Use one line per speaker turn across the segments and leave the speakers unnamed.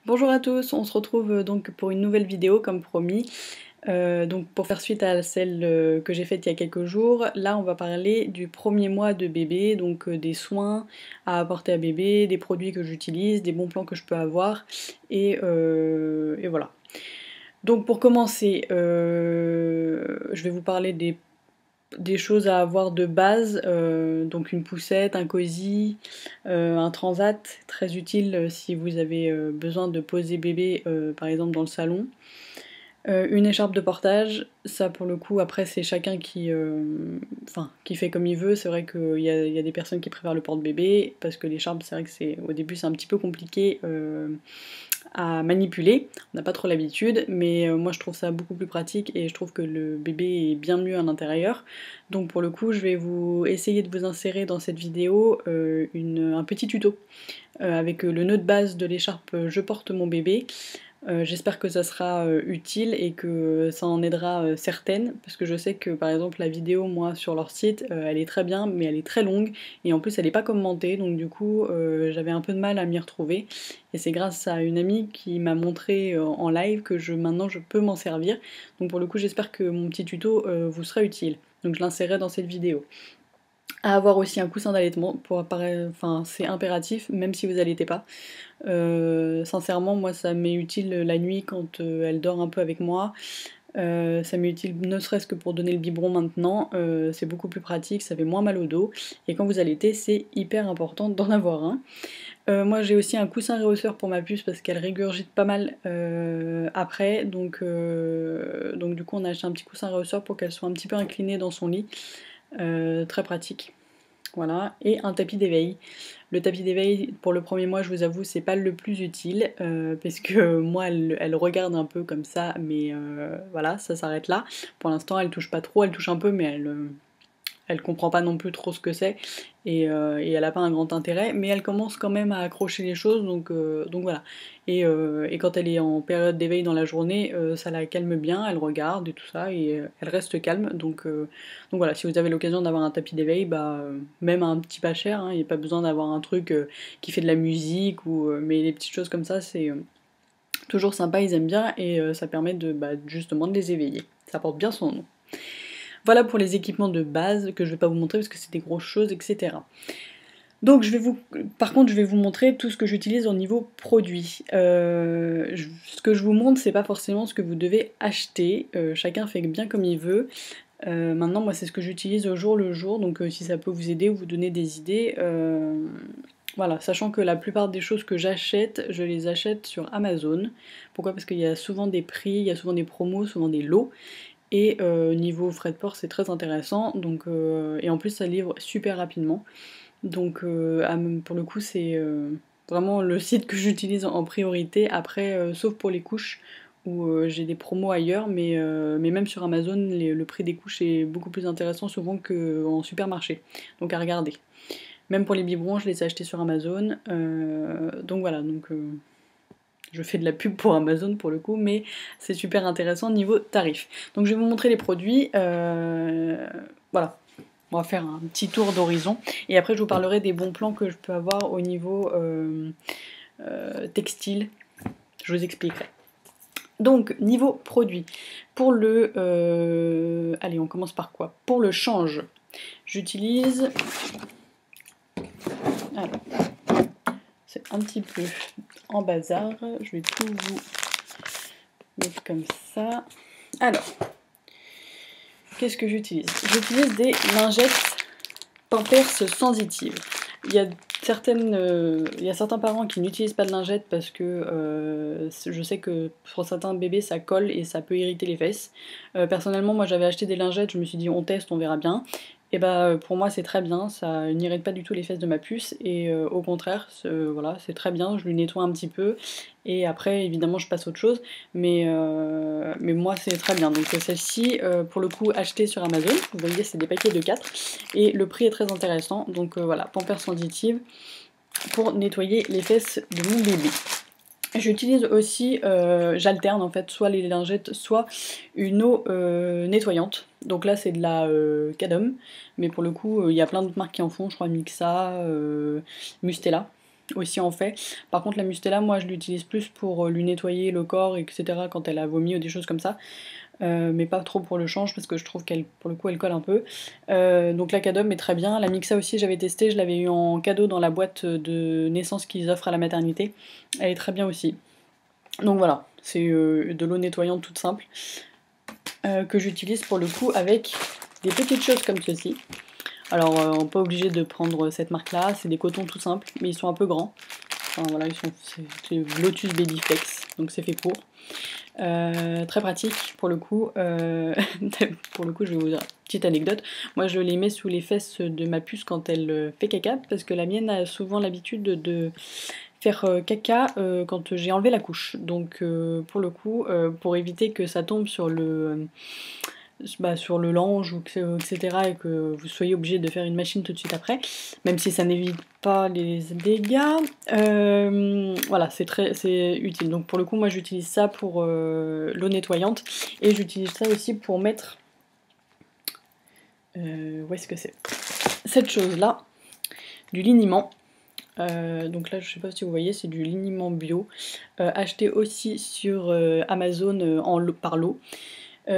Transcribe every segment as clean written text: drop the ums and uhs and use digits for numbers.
Bonjour à tous, on se retrouve donc pour une nouvelle vidéo comme promis. Donc pour faire suite à celle que j'ai faite il y a quelques jours, là on va parler du premier mois de bébé, donc des soins à apporter à bébé, des produits que j'utilise, des bons plans que je peux avoir, et voilà. Donc pour commencer, je vais vous parler des choses à avoir de base, donc une poussette, un cosy, un transat, très utile si vous avez besoin de poser bébé par exemple dans le salon. Une écharpe de portage, ça pour le coup après c'est chacun qui fait comme il veut, c'est vrai qu'il y a des personnes qui préfèrent le porte-bébé, parce que l'écharpe c'est vrai que au début c'est un petit peu compliqué à manipuler, on n'a pas trop l'habitude, mais moi je trouve ça beaucoup plus pratique et je trouve que le bébé est bien mieux à l'intérieur. Donc pour le coup je vais essayer de vous insérer dans cette vidéo un petit tuto avec le nœud de base de l'écharpe Je porte mon bébé. J'espère que ça sera utile et que ça en aidera certaines, parce que je sais que par exemple la vidéo moi sur leur site elle est très bien mais elle est très longue et en plus elle n'est pas commentée, donc du coup j'avais un peu de mal à m'y retrouver et c'est grâce à une amie qui m'a montré en live que maintenant je peux m'en servir. Donc pour le coup j'espère que mon petit tuto vous sera utile, donc je l'insérerai dans cette vidéo. À avoir aussi un coussin d'allaitement, enfin c'est impératif même si vous allaitez pas. Sincèrement, moi ça m'est utile la nuit quand elle dort un peu avec moi. Ça m'est utile ne serait-ce que pour donner le biberon maintenant. C'est beaucoup plus pratique, ça fait moins mal au dos. Et quand vous allaitez, c'est hyper important d'en avoir un. Moi j'ai aussi un coussin rehausseur pour ma puce parce qu'elle régurgite pas mal après. Donc du coup on a acheté un petit coussin rehausseur pour qu'elle soit un petit peu inclinée dans son lit. Très pratique. Voilà, et un tapis d'éveil. Le tapis d'éveil, pour le premier mois, je vous avoue, c'est pas le plus utile, parce que moi, elle regarde un peu comme ça, mais voilà, ça s'arrête là. Pour l'instant, elle touche pas trop, elle touche un peu, mais elle comprend pas non plus trop ce que c'est, et elle a pas un grand intérêt, mais elle commence quand même à accrocher les choses, donc voilà. Et quand elle est en période d'éveil dans la journée, ça la calme bien, elle regarde et tout ça, et elle reste calme, donc voilà, si vous avez l'occasion d'avoir un tapis d'éveil, bah, même un petit pas cher, hein, il n'y a pas besoin d'avoir un truc qui fait de la musique, mais les petites choses comme ça, c'est toujours sympa, ils aiment bien, et ça permet justement de les éveiller. Ça porte bien son nom. Voilà pour les équipements de base que je vais pas vous montrer parce que c'est des grosses choses, etc. Donc par contre je vais vous montrer tout ce que j'utilise au niveau produit. Ce que je vous montre c'est pas forcément ce que vous devez acheter, chacun fait bien comme il veut. Maintenant moi c'est ce que j'utilise au jour le jour, donc si ça peut vous aider ou vous donner des idées, voilà, sachant que la plupart des choses que j'achète, je les achète sur Amazon. Pourquoi? Parce qu'il y a souvent des prix, il y a souvent des promos, souvent des lots. Et niveau frais de port c'est très intéressant, et en plus ça livre super rapidement. Donc pour le coup c'est vraiment le site que j'utilise en priorité, après sauf pour les couches où j'ai des promos ailleurs, mais même sur Amazon le prix des couches est beaucoup plus intéressant souvent qu'en supermarché. Donc à regarder. Même pour les biberons je les ai achetés sur Amazon. Donc voilà, je fais de la pub pour Amazon pour le coup, mais c'est super intéressant niveau tarif. Donc je vais vous montrer les produits. Voilà, on va faire un petit tour d'horizon. Et après je vous parlerai des bons plans que je peux avoir au niveau textile. Je vous expliquerai. Donc niveau produit. Pour allez, on commence par quoi? Pour le change, j'utilise... Alors, c'est un petit peu en bazar. Je vais tout vous mettre comme ça. Alors, qu'est-ce que j'utilise? J'utilise des lingettes Pampers sensitives. Il y a certains parents qui n'utilisent pas de lingettes parce que je sais que pour certains bébés ça colle et ça peut irriter les fesses. Personnellement, moi j'avais acheté des lingettes, je me suis dit on teste, on verra bien. Et bah pour moi c'est très bien, ça n'irrite pas du tout les fesses de ma puce, et au contraire, voilà, c'est très bien, je lui nettoie un petit peu et après évidemment je passe à autre chose, mais moi c'est très bien. Donc celle-ci pour le coup achetée sur Amazon, vous voyez c'est des paquets de 4 et le prix est très intéressant, donc voilà, Pampers sensitive pour nettoyer les fesses de mon bébé. J'utilise aussi, j'alterne en fait, soit les lingettes, soit une eau nettoyante. Donc là c'est de la Cadom, mais pour le coup il y a plein d'autres marques qui en font, je crois Mixa, Mustela. aussi en fait. Par contre la Mustela, moi je l'utilise plus pour lui nettoyer le corps, etc. quand elle a vomi ou des choses comme ça. Mais pas trop pour le change parce que je trouve qu'elle, pour le coup, elle colle un peu. Donc la Cadom est très bien. La Mixa aussi, j'avais testé, je l'avais eu en cadeau dans la boîte de naissance qu'ils offrent à la maternité. Elle est très bien aussi. Donc voilà, c'est de l'eau nettoyante toute simple que j'utilise pour le coup avec des petites choses comme ceci. Alors on n'est pas obligé de prendre cette marque là, c'est des cotons tout simples, mais ils sont un peu grands. Enfin voilà, c'est Lotus Baby Flex, donc c'est fait pour. Très pratique pour le coup. Pour le coup, je vais vous dire une petite anecdote. Moi, je les mets sous les fesses de ma puce quand elle fait caca, parce que la mienne a souvent l'habitude de faire caca quand j'ai enlevé la couche. Donc, pour le coup, pour éviter que ça tombe sur le linge, ou etc., et que vous soyez obligé de faire une machine tout de suite après, même si ça n'évite pas les dégâts, voilà, c'est utile. Donc pour le coup, moi j'utilise ça pour l'eau nettoyante, et j'utilise ça aussi pour mettre... où est-ce que c'est? Cette chose-là, du liniment. Donc là, je sais pas si vous voyez, c'est du liniment bio, acheté aussi sur Amazon par lot.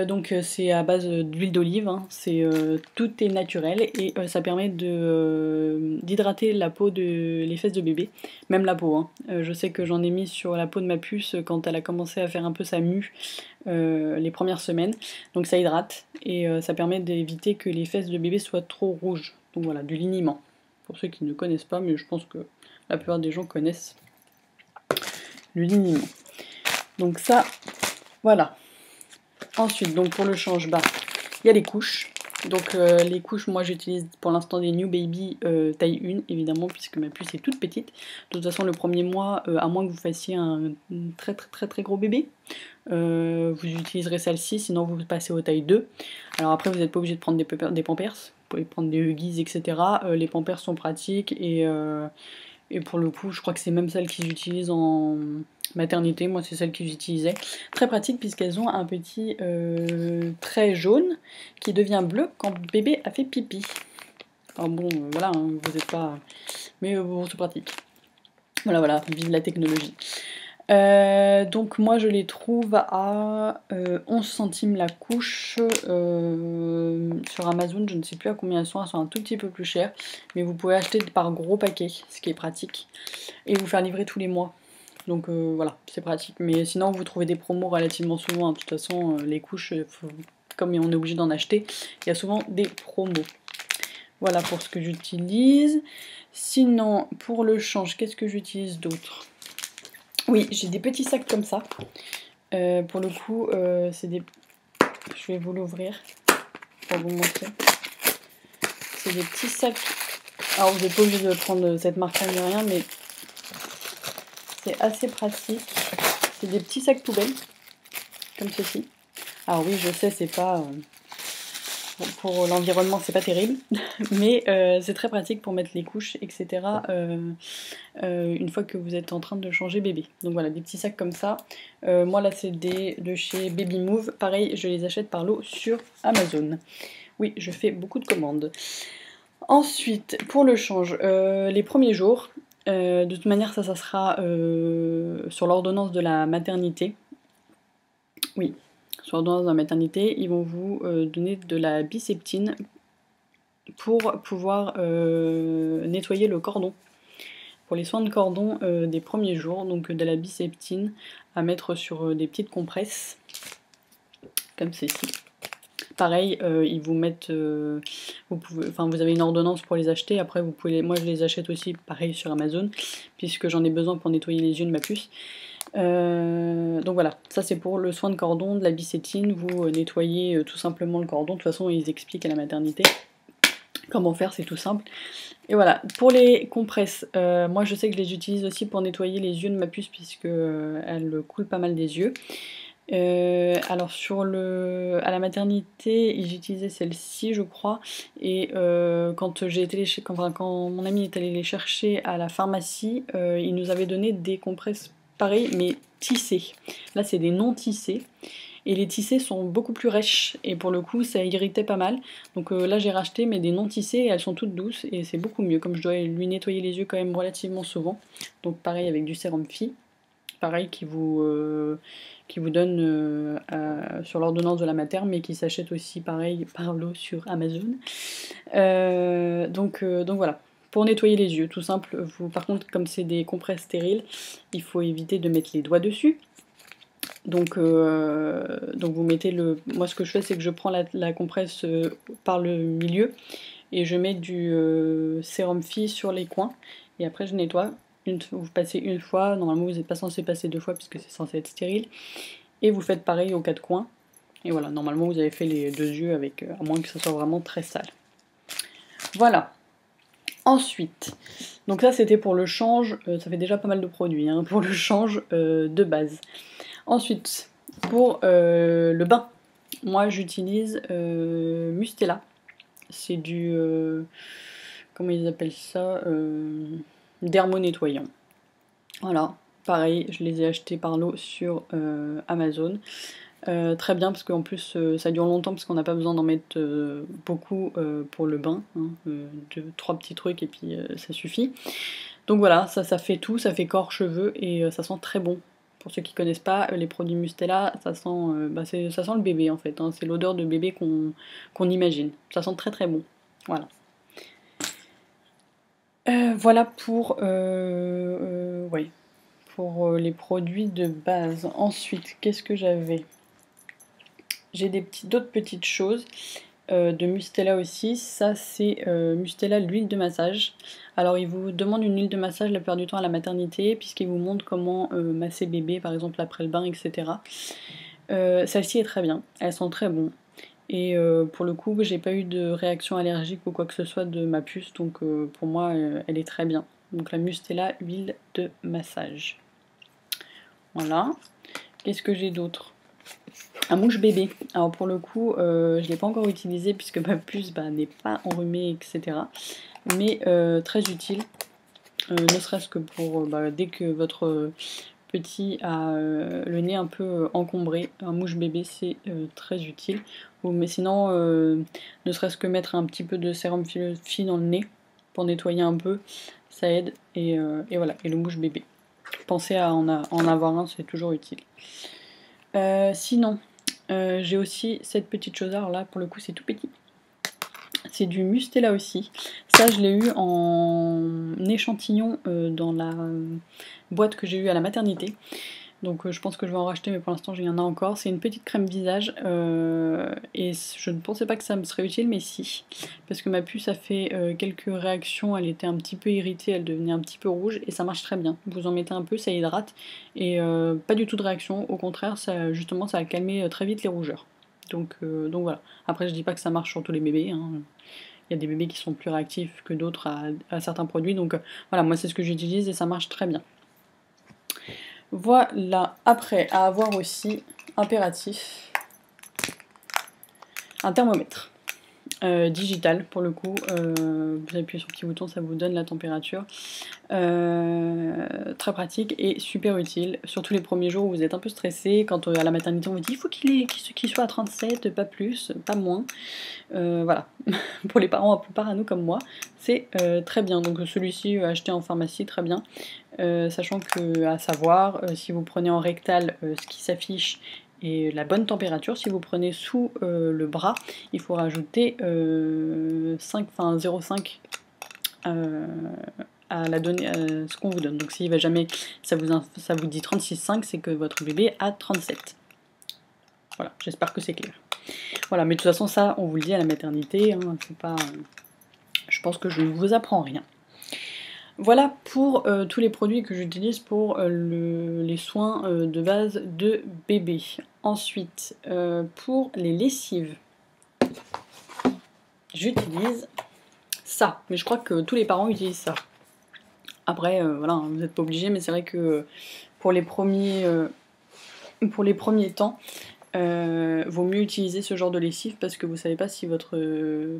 Donc c'est à base d'huile d'olive, hein. Tout est naturel et ça permet d'hydrater la peau les fesses de bébé, même la peau, hein. Je sais que j'en ai mis sur la peau de ma puce quand elle a commencé à faire un peu sa mue les premières semaines, donc ça hydrate et ça permet d'éviter que les fesses de bébé soient trop rouges. Donc voilà, du liniment, pour ceux qui ne connaissent pas, mais je pense que la plupart des gens connaissent le liniment. Donc ça, voilà. Ensuite, donc pour le change-bas, il y a les couches. Donc les couches, moi j'utilise pour l'instant des New Baby taille 1, évidemment, puisque ma puce est toute petite. De toute façon, le premier mois, à moins que vous fassiez un très gros bébé, vous utiliserez celle-ci, sinon vous passez aux taille 2. Alors après, vous n'êtes pas obligé de prendre des Pampers, vous pouvez prendre des Huggies, etc. Les Pampers sont pratiques et pour le coup, je crois que c'est même celles qu'ils utilisent en maternité. Moi, c'est celles que j'utilisais. Très pratique puisqu'elles ont un petit trait jaune qui devient bleu quand bébé a fait pipi. Alors bon, voilà, hein, vous n'êtes pas... Mais bon, c'est pratique. Voilà, vive la technologie. Donc moi je les trouve à 11 centimes la couche sur Amazon, je ne sais plus à combien elles sont un tout petit peu plus cher, mais vous pouvez acheter par gros paquet, ce qui est pratique, et vous faire livrer tous les mois. Donc voilà, c'est pratique, mais sinon vous trouvez des promos relativement souvent, hein. De toute façon les couches, comme on est obligé d'en acheter, il y a souvent des promos. Voilà pour ce que j'utilise. Sinon pour le change, qu'est-ce que j'utilise d'autre? Oui, j'ai des petits sacs comme ça. Pour le coup, c'est des... Je vais vous l'ouvrir pour vous montrer. C'est des petits sacs. Alors, vous n'êtes pas obligé de prendre cette marque-là ni rien, mais c'est assez pratique. C'est des petits sacs poubelles, comme ceci. Alors oui, je sais, c'est pas... pour l'environnement, c'est pas terrible, mais c'est très pratique pour mettre les couches, etc. Une fois que vous êtes en train de changer bébé. Donc voilà, des petits sacs comme ça. Moi là, c'est de chez Baby Move. Pareil, je les achète par lot sur Amazon. Oui, je fais beaucoup de commandes. Ensuite, pour le change, les premiers jours, de toute manière, ça sera sur l'ordonnance de la maternité. Oui, sur l'ordonnance de la maternité, ils vont vous donner de la biceptine pour pouvoir nettoyer le cordon. Pour les soins de cordon des premiers jours, donc de la biceptine à mettre sur des petites compresses, comme ceci. Pareil, ils vous mettent, vous avez une ordonnance pour les acheter, après vous pouvez, moi je les achète aussi pareil sur Amazon, puisque j'en ai besoin pour nettoyer les yeux de ma puce. Donc voilà, ça c'est pour le soin de cordon, de la biceptine, vous nettoyez tout simplement le cordon, de toute façon ils expliquent à la maternité comment faire, c'est tout simple. Et voilà, pour les compresses, moi je sais que je les utilise aussi pour nettoyer les yeux de ma puce, puisque elle coule pas mal des yeux. Alors à la maternité, ils utilisaient celle-ci, je crois, et quand mon ami est allé les chercher à la pharmacie, il nous avait donné des compresses pareil, mais tissés. Là, c'est des non tissés. Et les tissés sont beaucoup plus rêches. Et pour le coup, ça irritait pas mal. Donc là, j'ai racheté, mais des non tissés. Et elles sont toutes douces. Et c'est beaucoup mieux. Comme je dois lui nettoyer les yeux quand même relativement souvent. Donc pareil avec du sérum Phi. Pareil qui vous donne sur l'ordonnance de la mater, mais qui s'achète aussi pareil par lot sur Amazon. Donc voilà. Pour nettoyer les yeux, tout simple. Par contre, comme c'est des compresses stériles, il faut éviter de mettre les doigts dessus. Donc vous mettez le... Moi ce que je fais c'est que je prends la compresse par le milieu et je mets du sérum Phi sur les coins et après je nettoie. Vous passez une fois, normalement vous n'êtes pas censé passer 2 fois puisque c'est censé être stérile. Et vous faites pareil aux 4 coins. Et voilà, normalement vous avez fait les 2 yeux avec, à moins que ça soit vraiment très sale. Voilà. Ensuite, donc ça c'était pour le change, ça fait déjà pas mal de produits, hein, pour le change de base. Ensuite, pour le bain, moi j'utilise Mustela. C'est du... comment ils appellent ça, dermo-nettoyant. Voilà, pareil, je les ai achetés par lot sur Amazon. Très bien parce qu'en plus ça dure longtemps parce qu'on n'a pas besoin d'en mettre beaucoup pour le bain, hein, 3 petits trucs et puis ça suffit. Donc voilà, ça fait tout, ça fait corps, cheveux et ça sent très bon. Pour ceux qui connaissent pas, les produits Mustela, ça sent le bébé en fait, hein, c'est l'odeur de bébé qu'on imagine. Ça sent très très bon, voilà. Voilà pour, ouais, pour les produits de base. Ensuite, qu'est-ce que j'avais? J'ai d'autres petites choses de Mustela aussi. Ça c'est Mustela l'huile de massage. Alors il vous demande une huile de massage la plupart du temps à la maternité puisqu'il vous montre comment masser bébé par exemple après le bain, etc. Celle-ci est très bien, elle sent très bon. Et pour le coup j'ai pas eu de réaction allergique ou quoi que ce soit de ma puce, donc pour moi elle est très bien. Donc la Mustela huile de massage. Voilà. Qu'est-ce que j'ai d'autre? Un mouche bébé. Alors pour le coup, je ne l'ai pas encore utilisé puisque ma puce n'est pas enrhumée, etc. Mais très utile. Ne serait-ce que pour dès que votre petit a le nez un peu encombré, un mouche bébé c'est très utile. Mais sinon, ne serait-ce que mettre un petit peu de sérum Phi dans le nez pour nettoyer un peu, ça aide. Et voilà, et le mouche bébé. Pensez à en avoir un, c'est toujours utile. Sinon, j'ai aussi cette petite chose, alors là pour le coup c'est tout petit. C'est du Mustela aussi. Ça je l'ai eu en échantillon dans la boîte que j'ai eue à la maternité. Donc je pense que je vais en racheter mais pour l'instant il y en a encore. C'est une petite crème visage et je ne pensais pas que ça me serait utile mais si. Parce que ma puce a fait quelques réactions, elle était un petit peu irritée, elle devenait un petit peu rouge et ça marche très bien. Vous en mettez un peu, ça hydrate et pas du tout de réaction. Au contraire, justement ça a calmé très vite les rougeurs. Donc voilà. Après je dis pas que ça marche sur tous les bébés, hein. Il y a des bébés qui sont plus réactifs que d'autres à certains produits. Donc voilà, moi c'est ce que j'utilise et ça marche très bien. Voilà, après à avoir aussi, impératif, un thermomètre digital pour le coup. Vous appuyez sur le petit bouton, ça vous donne la température. Très pratique et super utile, surtout les premiers jours où vous êtes un peu stressé, quand à la maternité on vous dit il faut qu'il soit à 37, pas plus, pas moins. Voilà, pour les parents un peu parano comme moi, c'est très bien. Donc celui-ci acheté en pharmacie, très bien. Sachant que, à savoir, si vous prenez en rectal, ce qui s'affiche et la bonne température, si vous prenez sous le bras, il faut rajouter 0,5 à la donnée, ce qu'on vous donne. Donc s'il va jamais, ça vous dit 36,5, c'est que votre bébé a 37. Voilà, j'espère que c'est clair. Voilà, mais de toute façon ça, on vous le dit à la maternité, hein, c'est pas... je pense que je ne vous apprends rien. Voilà pour tous les produits que j'utilise pour les soins de base de bébé. Ensuite, pour les lessives, j'utilise ça. Mais je crois que tous les parents utilisent ça. Après, voilà, vous n'êtes pas obligés, mais c'est vrai que pour les premiers temps, vaut mieux utiliser ce genre de lessive parce que vous savez pas si votre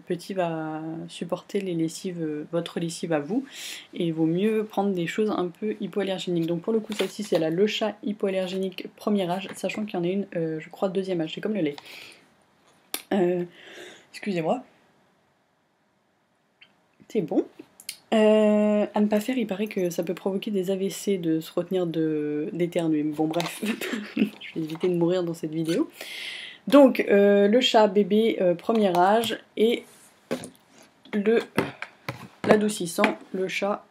petit va supporter les lessives, votre lessive à vous, et il vaut mieux prendre des choses un peu hypoallergéniques. Donc pour le coup celle-ci c'est la Le Chat hypoallergénique premier âge, sachant qu'il y en a une je crois deuxième âge, c'est comme le lait. Excusez-moi. C'est bon. À ne pas faire, il paraît que ça peut provoquer des AVC de se retenir d'éternuer. Bon bref, je vais éviter de mourir dans cette vidéo. Donc le chat bébé premier âge et l'adoucissant, le chat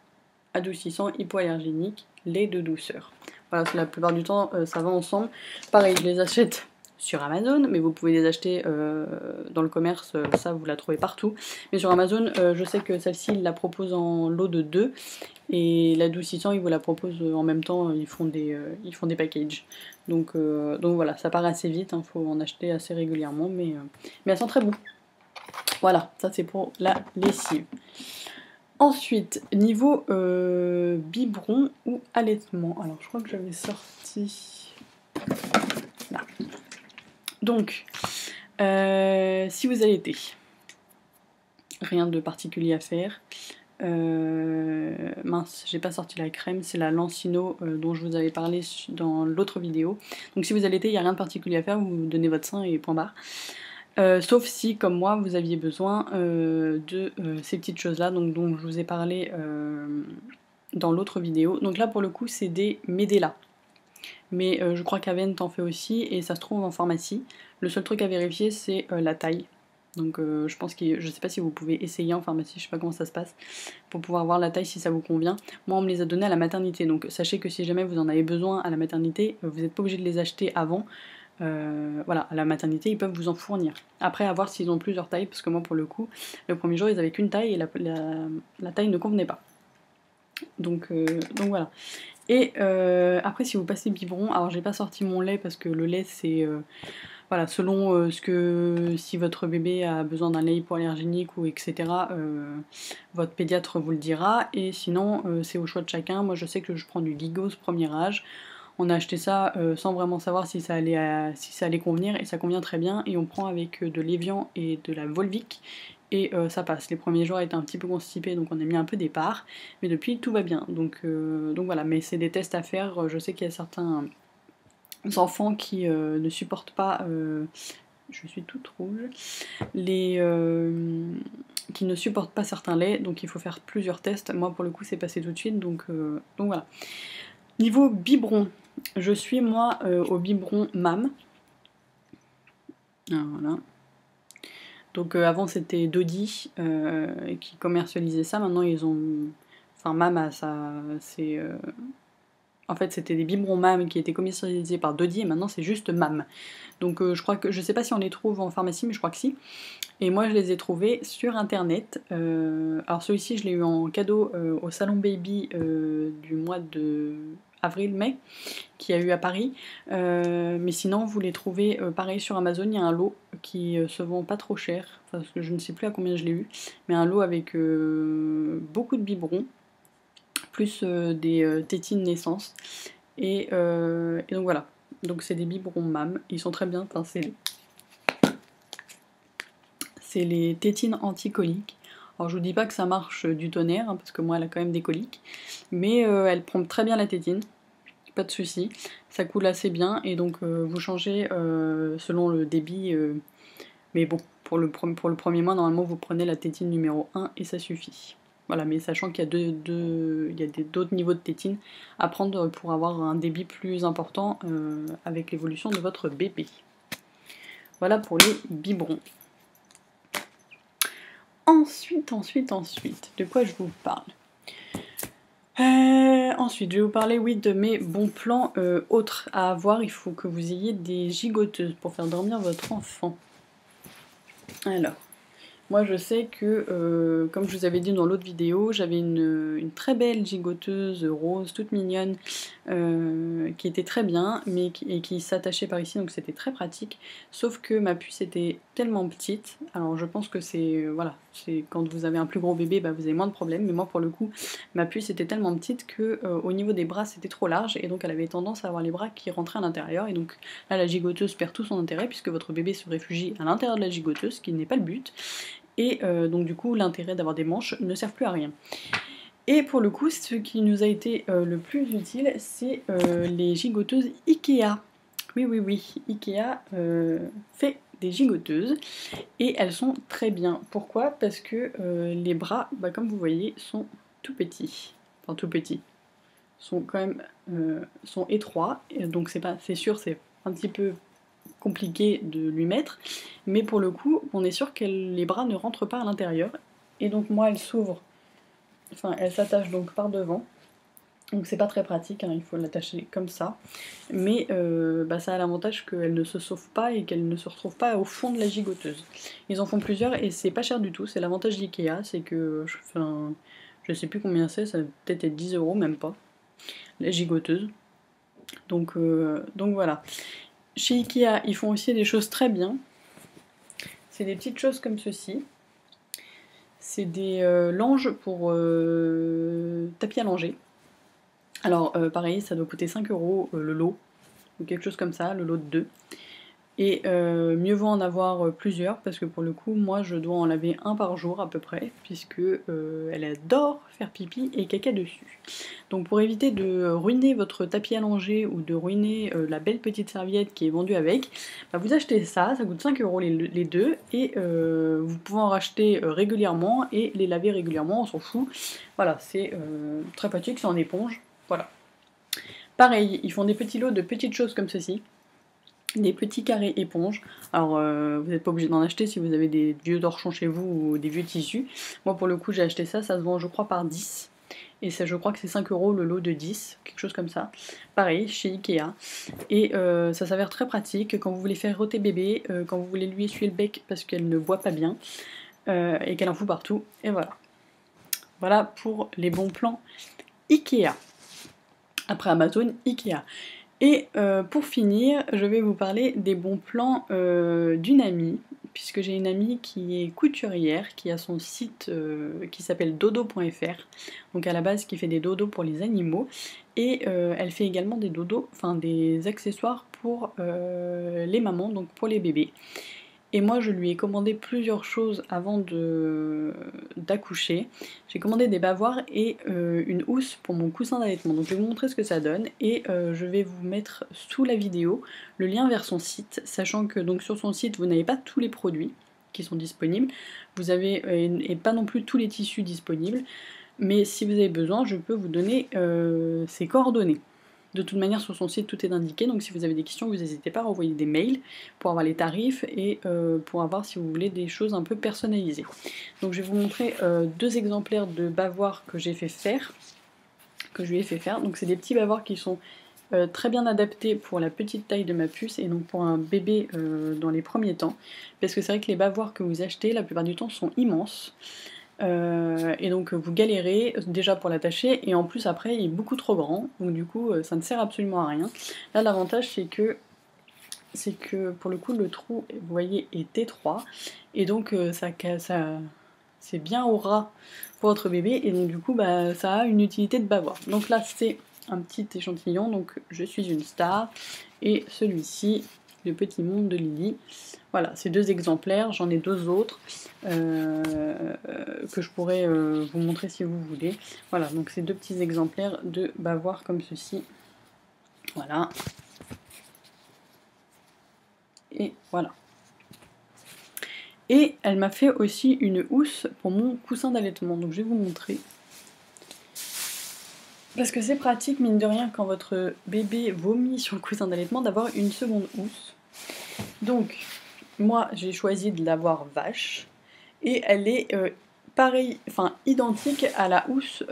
adoucissant hypoallergénique, lait de douceur. Voilà, la plupart du temps ça va ensemble. Pareil, je les achète sur Amazon, mais vous pouvez les acheter dans le commerce, ça vous la trouvez partout. Mais sur Amazon, je sais que celle-ci, ils la proposent en lot de 2, et l'adoucissant, ils vous la proposent en même temps, ils font des packages. Donc voilà, ça part assez vite, il faut en acheter assez régulièrement, mais elles sont très bon. Voilà, ça c'est pour la lessive. Ensuite, niveau biberon ou allaitement, alors je crois que j'avais sorti... Là. Donc, si vous allaitez, rien de particulier à faire. Mince, j'ai pas sorti la crème, c'est la Lancino dont je vous avais parlé dans l'autre vidéo. Donc si vous allaitez, il n'y a rien de particulier à faire, vous donnez votre sein et point barre. Sauf si, comme moi, vous aviez besoin de ces petites choses-là, donc dont je vous ai parlé dans l'autre vidéo. Donc là, pour le coup, c'est des Medela. Mais je crois qu'Aven t'en fait aussi, et ça se trouve en pharmacie. Le seul truc à vérifier, c'est la taille. Donc je pense que je sais pas si vous pouvez essayer en pharmacie, je sais pas comment ça se passe, pour pouvoir voir la taille si ça vous convient. Moi on me les a donnés à la maternité, donc sachez que si jamais vous en avez besoin à la maternité, vous n'êtes pas obligé de les acheter avant. Voilà, à la maternité ils peuvent vous en fournir. Après à voir s'ils ont plusieurs tailles, parce que moi pour le coup, le premier jour ils avaient qu'une taille et la taille ne convenait pas. Donc voilà. Et après si vous passez biberon, alors j'ai pas sorti mon lait parce que le lait c'est... voilà, selon si votre bébé a besoin d'un lait hypoallergénique ou etc., votre pédiatre vous le dira. Et sinon, c'est au choix de chacun. Moi, je sais que je prends du Ligos premier âge. On a acheté ça sans vraiment savoir si ça allait convenir, et ça convient très bien. Et on prend avec de l'Evian et de la Volvic. Et ça passe. Les premiers jours étaient un petit peu constipés, donc on a mis un peu d'épargne. Mais depuis, tout va bien. Donc voilà, mais c'est des tests à faire. Je sais qu'il y a certains enfants qui ne supportent pas, je suis toute rouge, qui ne supportent pas certains laits, donc il faut faire plusieurs tests. Moi pour le coup c'est passé tout de suite, donc voilà. Niveau biberon, je suis moi au biberon MAM. Ah, voilà. Donc avant c'était Dodi qui commercialisait ça, maintenant ils ont... Enfin MAM a ça, c'est... En fait, c'était des biberons MAM qui étaient commercialisés par Dodi, et maintenant c'est juste MAM. Donc je crois que, je sais pas si on les trouve en pharmacie, mais je crois que si. Et moi je les ai trouvés sur internet. Alors celui-ci je l'ai eu en cadeau au salon Baby du mois de avril-mai, qui a eu à Paris. Mais sinon vous les trouvez pareil sur Amazon, il y a un lot qui se vend pas trop cher, parce que je ne sais plus à combien je l'ai eu, mais un lot avec beaucoup de biberons, plus des tétines naissance, et donc voilà, donc c'est des biberons MAM, ils sont très bien, enfin, c'est les tétines anti-coliques. Alors je vous dis pas que ça marche du tonnerre, hein, parce que moi elle a quand même des coliques, mais elle prend très bien la tétine, pas de souci, ça coule assez bien, et donc vous changez selon le débit, mais bon, pour le premier mois normalement vous prenez la tétine numéro 1 et ça suffit. Voilà, mais sachant qu'il y a d'autres niveaux de tétine à prendre pour avoir un débit plus important avec l'évolution de votre bébé. Voilà pour les biberons. Ensuite, de quoi je vous parle? Ensuite, je vais vous parler, oui, de mes bons plans autres à avoir. Il faut que vous ayez des gigoteuses pour faire dormir votre enfant. Alors, Moi je sais que, comme je vous avais dit dans l'autre vidéo, j'avais une très belle gigoteuse rose, toute mignonne, qui était très bien, mais qui s'attachait par ici, donc c'était très pratique. Sauf que ma puce était tellement petite, alors je pense que c'est, voilà, c'est quand vous avez un plus gros bébé, bah, vous avez moins de problèmes, mais moi pour le coup, ma puce était tellement petite que au niveau des bras c'était trop large, et donc elle avait tendance à avoir les bras qui rentraient à l'intérieur, et donc là la gigoteuse perd tout son intérêt, puisque votre bébé se réfugie à l'intérieur de la gigoteuse, ce qui n'est pas le but. Et donc du coup l'intérêt d'avoir des manches ne sert plus à rien. Et pour le coup ce qui nous a été le plus utile c'est les gigoteuses Ikea. Oui oui oui, Ikea fait des gigoteuses et elles sont très bien. Pourquoi? Parce que les bras, bah, comme vous voyez, sont tout petits. Enfin tout petits. Sont quand même sont étroits, donc c'est sûr c'est un petit peu compliqué de lui mettre, mais pour le coup, on est sûr que les bras ne rentrent pas à l'intérieur, et donc moi elle s'ouvre, enfin elle s'attache donc par devant, donc c'est pas très pratique, hein, il faut l'attacher comme ça, mais bah, ça a l'avantage qu'elle ne se sauve pas et qu'elle ne se retrouve pas au fond de la gigoteuse. Ils en font plusieurs et c'est pas cher du tout, c'est l'avantage d'Ikea, c'est que, enfin, je sais plus combien c'est, ça peut-être être 10 €, même pas, la gigoteuse. Donc voilà. Chez Ikea, ils font aussi des choses très bien. C'est des petites choses comme ceci. C'est des langes pour tapis à langer. Alors pareil, ça doit coûter 5 € le lot, ou quelque chose comme ça, le lot de 2. Et mieux vaut en avoir plusieurs, parce que pour le coup, moi je dois en laver un par jour à peu près, puisque elle adore faire pipi et caca dessus. Donc pour éviter de ruiner votre tapis à langer ou de ruiner la belle petite serviette qui est vendue avec, bah vous achetez ça, ça coûte 5 € les deux, et vous pouvez en racheter régulièrement et les laver régulièrement, on s'en fout. Voilà, c'est très pratique, c'est en éponge, voilà. Pareil, ils font des petits lots de petites choses comme ceci. Des petits carrés éponges. Alors vous n'êtes pas obligé d'en acheter si vous avez des vieux torchons chez vous ou des vieux tissus. Moi pour le coup j'ai acheté ça, ça se vend je crois par 10. Et ça, je crois que c'est 5 € le lot de 10, quelque chose comme ça. Pareil, chez Ikea. Et ça s'avère très pratique quand vous voulez faire rôter bébé, quand vous voulez lui essuyer le bec parce qu'elle ne boit pas bien, et qu'elle en fout partout. Et voilà. Voilà pour les bons plans Ikea. Après Amazon, Ikea. Et pour finir, je vais vous parler des bons plans d'une amie, puisque j'ai une amie qui est couturière, qui a son site qui s'appelle dodo.fr, donc à la base qui fait des dodos pour les animaux, et elle fait également des dodos, enfin des accessoires pour les mamans, donc pour les bébés. Et moi je lui ai commandé plusieurs choses avant d'accoucher. J'ai commandé des bavoirs et une housse pour mon coussin d'allaitement. Donc je vais vous montrer ce que ça donne et je vais vous mettre sous la vidéo le lien vers son site, sachant que donc sur son site vous n'avez pas tous les produits qui sont disponibles, vous avez et pas non plus tous les tissus disponibles, mais si vous avez besoin je peux vous donner ses coordonnées. De toute manière, sur son site, tout est indiqué, donc si vous avez des questions, vous n'hésitez pas à envoyer des mails pour avoir les tarifs et pour avoir, si vous voulez, des choses un peu personnalisées. Donc je vais vous montrer deux exemplaires de bavoirs que j'ai fait faire, que je lui ai fait faire. Donc c'est des petits bavoirs qui sont très bien adaptés pour la petite taille de ma puce et donc pour un bébé dans les premiers temps. Parce que c'est vrai que les bavoirs que vous achetez, la plupart du temps, sont immenses. Et donc vous galérez déjà pour l'attacher et en plus après il est beaucoup trop grand donc du coup ça ne sert absolument à rien. Là l'avantage c'est que pour le coup le trou vous voyez est étroit et donc ça c'est bien au ras pour votre bébé et donc du coup bah, ça a une utilité de bavoir. Donc là c'est un petit échantillon, donc je suis une star et celui-ci le petit monde de Lily. Voilà, ces deux exemplaires, j'en ai deux autres que je pourrais vous montrer si vous voulez. Voilà, donc ces deux petits exemplaires de bavoirs comme ceci. Voilà. Et voilà. Et elle m'a fait aussi une housse pour mon coussin d'allaitement, donc je vais vous montrer. Parce que c'est pratique, mine de rien, quand votre bébé vomit sur le coussin d'allaitement, d'avoir une seconde housse. Donc, moi, j'ai choisi de l'avoir vache, et elle est pareil, enfin identique à la housse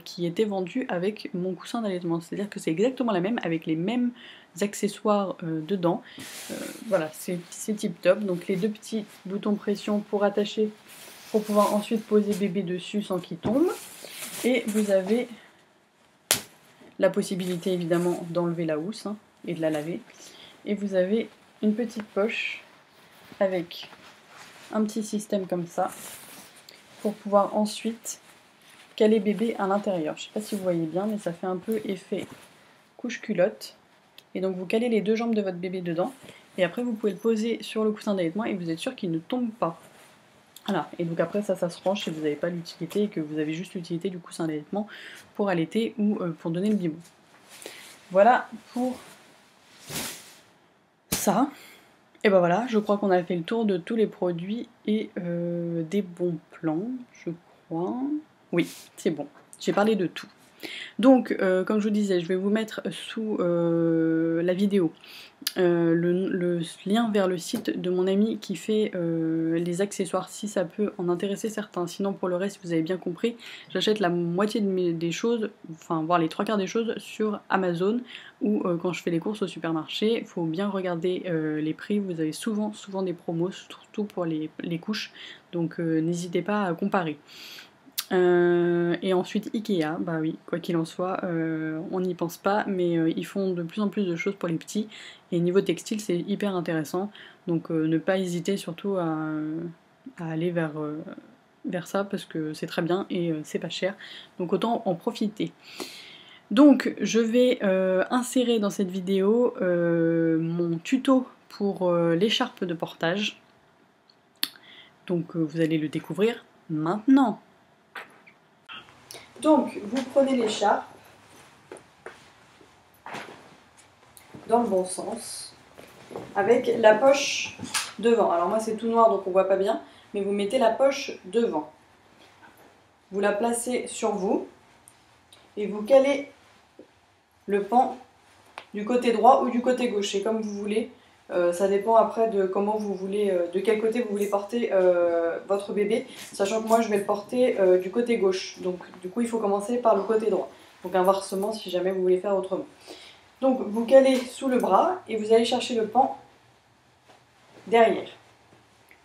qui était vendue avec mon coussin d'allaitement. C'est-à-dire que c'est exactement la même, avec les mêmes accessoires dedans. Voilà, c'est tip top. Donc les deux petits boutons pression pour attacher, pour pouvoir ensuite poser bébé dessus sans qu'il tombe. Et vous avez la possibilité évidemment d'enlever la housse hein, et de la laver. Et vous avez une petite poche avec un petit système comme ça pour pouvoir ensuite caler bébé à l'intérieur. Je ne sais pas si vous voyez bien, mais ça fait un peu effet couche culotte. Et donc vous calez les deux jambes de votre bébé dedans. Et après vous pouvez le poser sur le coussin d'allaitement et vous êtes sûr qu'il ne tombe pas. Voilà, et donc après ça se range si vous n'avez pas l'utilité et que vous avez juste l'utilité du coussin d'allaitement pour allaiter ou pour donner le biberon. Voilà pour ça. Et ben voilà, je crois qu'on a fait le tour de tous les produits et des bons plans, je crois. Oui, c'est bon, j'ai parlé de tout. Donc, comme je vous disais, je vais vous mettre sous la vidéo le lien vers le site de mon ami qui fait les accessoires, si ça peut en intéresser certains. Sinon, pour le reste, vous avez bien compris, j'achète la moitié des choses, enfin, voire les 3/4 des choses sur Amazon ou quand je fais les courses au supermarché. Il faut bien regarder les prix, vous avez souvent des promos, surtout pour les couches, donc n'hésitez pas à comparer. Et ensuite Ikea, bah oui, quoi qu'il en soit, on n'y pense pas, mais ils font de plus en plus de choses pour les petits, et niveau textile c'est hyper intéressant, donc ne pas hésiter surtout à aller vers ça, parce que c'est très bien et c'est pas cher, donc autant en profiter. Donc je vais insérer dans cette vidéo mon tuto pour l'écharpe de portage, donc vous allez le découvrir maintenant. Donc, vous prenez l'écharpe dans le bon sens, avec la poche devant. Alors moi c'est tout noir donc on voit pas bien, mais vous mettez la poche devant. Vous la placez sur vous et vous calez le pan du côté droit ou du côté gauche, c'est comme vous voulez. Ça dépend après de comment vous voulez, de quel côté vous voulez porter votre bébé, sachant que moi je vais le porter du côté gauche, donc du coup il faut commencer par le côté droit, donc inversement si jamais vous voulez faire autrement. Donc vous calez sous le bras et vous allez chercher le pan derrière.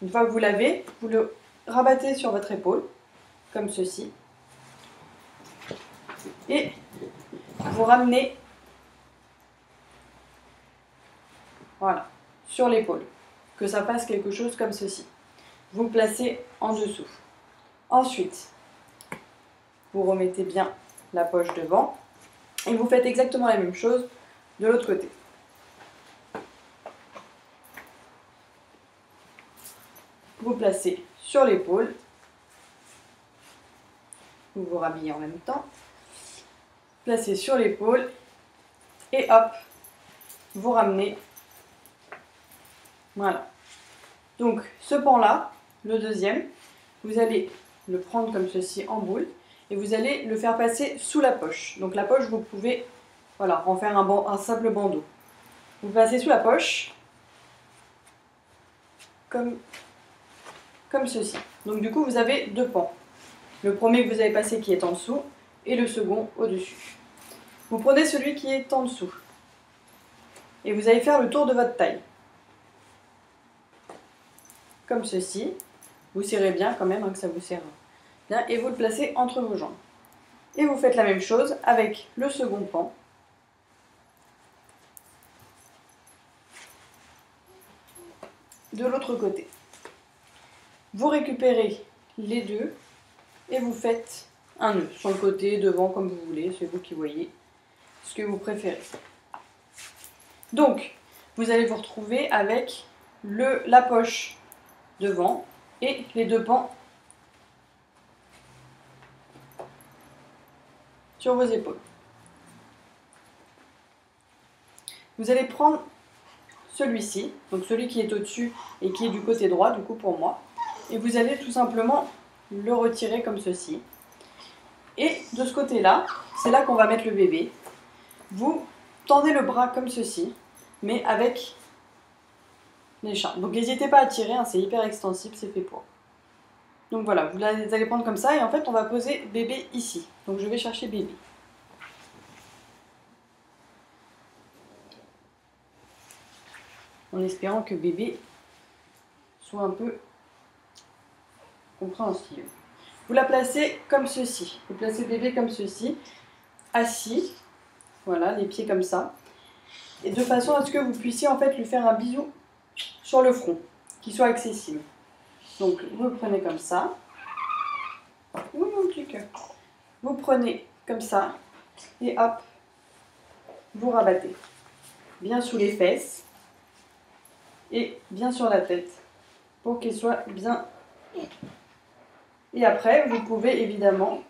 Une fois que vous l'avez, vous le rabattez sur votre épaule, comme ceci, et vous ramenez, voilà, sur l'épaule, que ça fasse quelque chose comme ceci. Vous le placez en dessous. Ensuite, vous remettez bien la poche devant et vous faites exactement la même chose de l'autre côté. Vous placez sur l'épaule, vous vous rhabillez en même temps, placez sur l'épaule et hop, vous ramenez. Voilà. Donc ce pan-là, le deuxième, vous allez le prendre comme ceci en boule et vous allez le faire passer sous la poche. Donc la poche, vous pouvez voilà, en faire un simple bandeau. Vous passez sous la poche comme ceci. Donc du coup, vous avez deux pans. Le premier que vous avez passé qui est en dessous et le second au-dessus. Vous prenez celui qui est en dessous et vous allez faire le tour de votre taille. Comme ceci. Vous serrez bien quand même, hein, que ça vous serre bien, et vous le placez entre vos jambes. Et vous faites la même chose avec le second pan. De l'autre côté. Vous récupérez les deux et vous faites un nœud sur le côté, devant, comme vous voulez, c'est vous qui voyez ce que vous préférez. Donc, vous allez vous retrouver avec la poche devant et les deux pans sur vos épaules. Vous allez prendre celui-ci, donc celui qui est au-dessus et qui est du côté droit, du coup pour moi, et vous allez tout simplement le retirer comme ceci. Et de ce côté-là, c'est là qu'on va mettre le bébé. Vous tendez le bras comme ceci, mais avec l'écharpe. Donc n'hésitez pas à tirer, hein, c'est hyper extensible, c'est fait pour. Donc voilà, vous allez prendre comme ça et en fait on va poser bébé ici. Donc je vais chercher bébé. En espérant que bébé soit un peu compréhensible. Vous la placez comme ceci. Vous placez bébé comme ceci, assis. Voilà, les pieds comme ça. Et de façon à ce que vous puissiez en fait lui faire un bisou sur le front, qui soit accessible. Donc vous le prenez comme ça. Oui, mon petit cœur. Vous prenez comme ça et hop, vous rabattez. Bien sous les fesses et bien sur la tête pour qu'il soit bien. Et après, vous pouvez évidemment.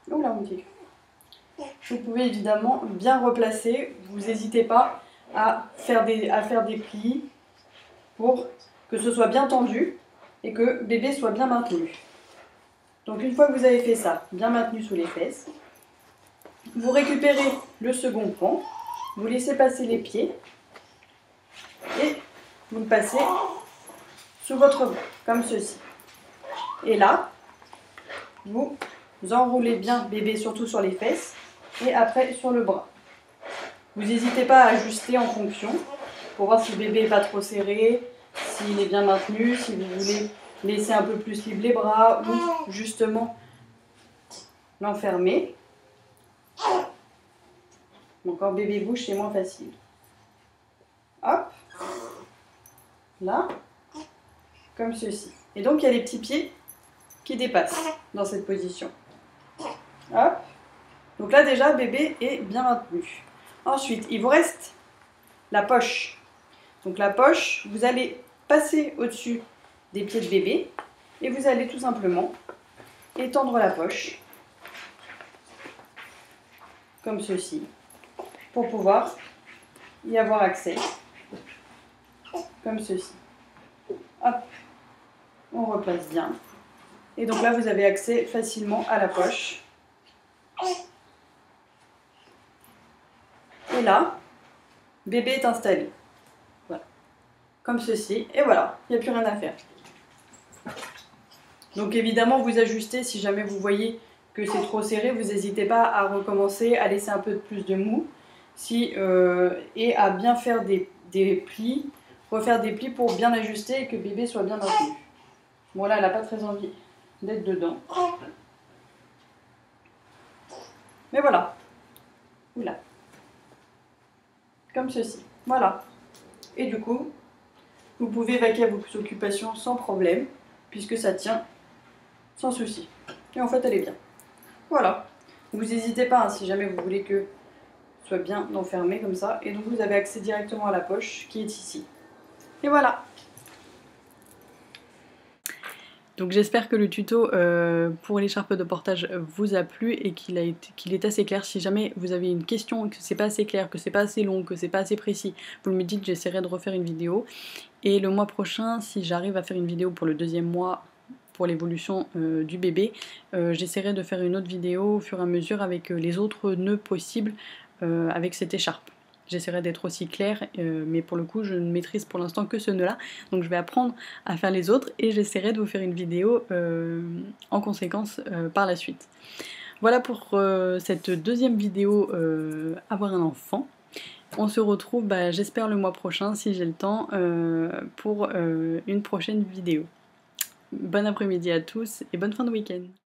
Oula, mon petit cœur. Vous pouvez évidemment bien replacer. Vous n'hésitez pas à faire des plis pour que ce soit bien tendu et que bébé soit bien maintenu. Donc une fois que vous avez fait ça, bien maintenu sous les fesses, vous récupérez le second pan, vous laissez passer les pieds et vous le passez sous votre bras, comme ceci. Et là, vous enroulez bien bébé surtout sur les fesses et après sur le bras. Vous n'hésitez pas à ajuster en fonction pour voir si le bébé n'est pas trop serré, s'il est bien maintenu, si vous voulez laisser un peu plus libre les bras ou justement l'enfermer. Encore bébé bouche, c'est moins facile. Hop, là, comme ceci. Et donc il y a les petits pieds qui dépassent dans cette position. Hop. Donc là déjà bébé est bien maintenu. Ensuite, il vous reste la poche. Donc la poche, vous allez passer au-dessus des pieds de bébé et vous allez tout simplement étendre la poche comme ceci pour pouvoir y avoir accès comme ceci. Hop, on replace bien. Et donc là, vous avez accès facilement à la poche. Et là, bébé est installé. Voilà. Comme ceci. Et voilà, il n'y a plus rien à faire. Donc évidemment, vous ajustez si jamais vous voyez que c'est trop serré. Vous n'hésitez pas à recommencer, à laisser un peu plus de mou. Et à bien faire des plis, refaire des plis pour bien ajuster et que bébé soit bien maintenu. Bon là, elle n'a pas très envie d'être dedans. Mais voilà. Oula. Comme ceci. Voilà. Et du coup, vous pouvez vaquer à vos occupations sans problème, puisque ça tient sans souci. Et en fait, elle est bien. Voilà. Vous n'hésitez pas, hein, si jamais vous voulez que soit bien enfermé comme ça. Et donc, vous avez accès directement à la poche qui est ici. Et voilà. Donc j'espère que le tuto pour l'écharpe de portage vous a plu et qu'il est assez clair. Si jamais vous avez une question, que c'est pas assez clair, que c'est pas assez long, que c'est pas assez précis, vous me dites, j'essaierai de refaire une vidéo. Et le mois prochain, si j'arrive à faire une vidéo pour le deuxième mois, pour l'évolution du bébé, j'essaierai de faire une autre vidéo au fur et à mesure avec les autres nœuds possibles avec cette écharpe. J'essaierai d'être aussi claire, mais pour le coup je ne maîtrise pour l'instant que ce nœud là, donc je vais apprendre à faire les autres et j'essaierai de vous faire une vidéo en conséquence par la suite. Voilà pour cette deuxième vidéo avoir un enfant. On se retrouve, j'espère le mois prochain si j'ai le temps, pour une prochaine vidéo. Bon après-midi à tous et bonne fin de week-end.